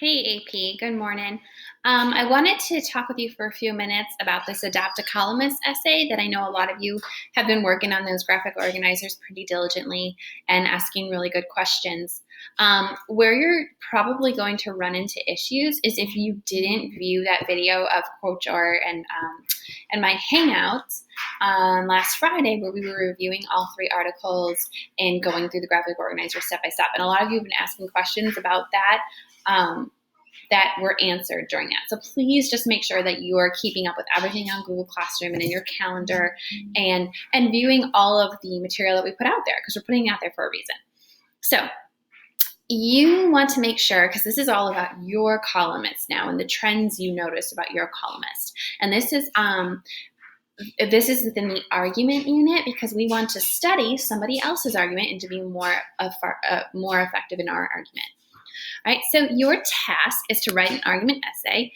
Hey, AP, good morning. I wanted to talk with you for a few minutes about this Adapt a Columnist essay that I know a lot of you have been working on those graphic organizers pretty diligently and asking really good questions. Where you're probably going to run into issues is if you didn't view that video of Quotjar and my Hangouts last Friday, where we were reviewing all three articles and going through the graphic organizer step by step. And a lot of you have been asking questions about that. That were answered during that. So please just make sure that you are keeping up with everything on Google Classroom and in your calendar and viewing all of the material that we put out there, because we're putting it out there for a reason. So you want to make sure, because this is all about your columnist now and the trends you notice about your columnist. And this is within the argument unit, because we want to study somebody else's argument and to be more effective in our argument. All right, so your task is to write an argument essay.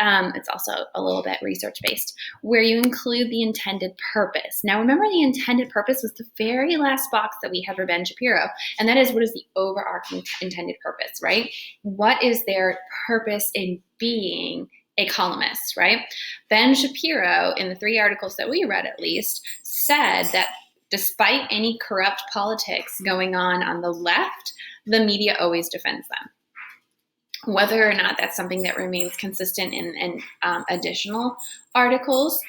It's also a little bit research-based, where you include the intended purpose. Now, remember, the intended purpose was the very last box that we had for Ben Shapiro, and that is, what is the overarching intended purpose, right? What is their purpose in being a columnist, right? Ben Shapiro, in the three articles that we read at least, said that despite any corrupt politics going on the left, the media always defends them. Whether or not that's something that remains consistent in additional articles,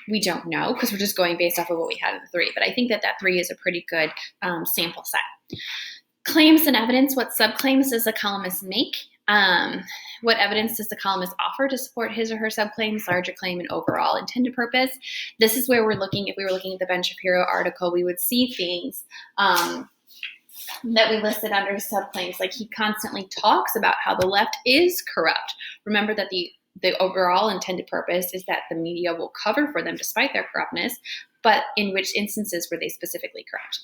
we don't know, because we're just going based off of what we had in the three. But I think that three is a pretty good sample set. Claims and evidence. What subclaims does the columnist make? What evidence does the columnist offer to support his or her subclaims, larger claim, and overall intended purpose? This is where we're looking. If we were looking at the Ben Shapiro article, we would see things that we listed under subclaims. Like, he constantly talks about how the left is corrupt. Remember that the overall intended purpose is that the media will cover for them despite their corruptness, but in which instances were they specifically corrupt?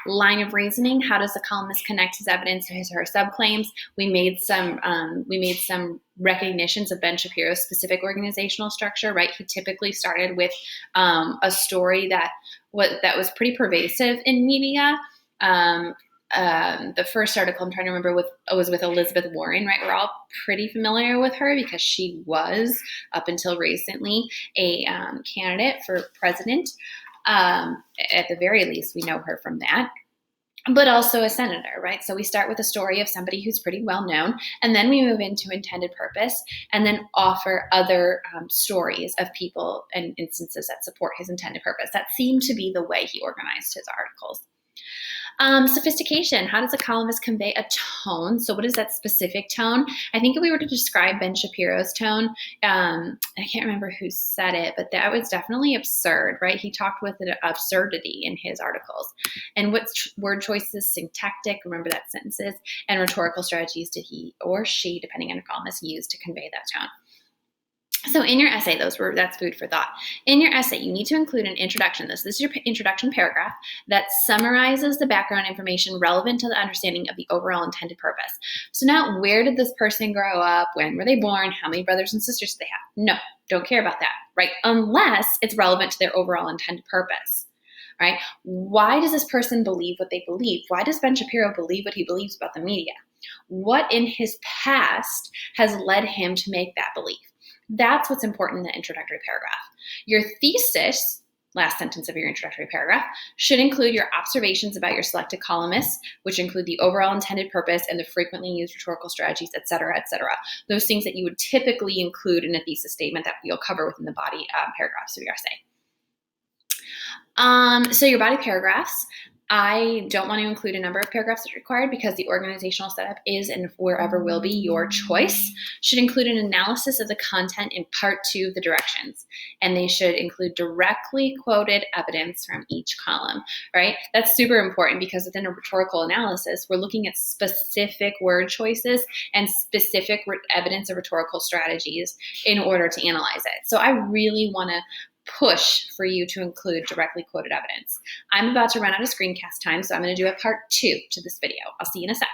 Line of reasoning. How does the columnist connect his evidence to his or her subclaims? We made some recognitions of Ben Shapiro's specific organizational structure, right? He typically started with a story that was pretty pervasive in media. The first article I'm trying to remember was with Elizabeth Warren, right? We're all pretty familiar with her because she was, up until recently, a candidate for president. At the very least, we know her from that, but also a senator, right? So we start with a story of somebody who's pretty well known, and then we move into intended purpose, and then offer other stories of people and instances that support his intended purpose. That seemed to be the way he organized his articles. Sophistication. How does a columnist convey a tone? So what is that specific tone? I think if we were to describe Ben Shapiro's tone, I can't remember who said it, but that was definitely absurd, right? He talked with an absurdity in his articles. And what word choices, syntactic, remember that sentences, and rhetorical strategies did he or she, depending on the columnist, use to convey that tone? So in your essay, that's food for thought. In your essay, you need to include an introduction. This is your introduction paragraph that summarizes the background information relevant to the understanding of the overall intended purpose. So now, where did this person grow up? When were they born? How many brothers and sisters do they have? No, don't care about that, right? Unless it's relevant to their overall intended purpose, right? Why does this person believe what they believe? Why does Ben Shapiro believe what he believes about the media? What in his past has led him to make that belief? That's what's important in the introductory paragraph. Your thesis, last sentence of your introductory paragraph, should include your observations about your selected columnists, which include the overall intended purpose and the frequently used rhetorical strategies, et cetera, et cetera. Those things that you would typically include in a thesis statement that you'll cover within the body paragraphs of your essay. So your body paragraphs, I don't want to include a number of paragraphs that's required, because the organizational setup is and wherever will be your choice. Should include an analysis of the content in part 2 of the directions, and they should include directly quoted evidence from each column, right? That's super important, because within a rhetorical analysis, we're looking at specific word choices and specific evidence of rhetorical strategies in order to analyze it. So I really want to push for you to include directly quoted evidence. I'm about to run out of screencast time, so I'm going to do a part 2 to this video. I'll see you in a sec.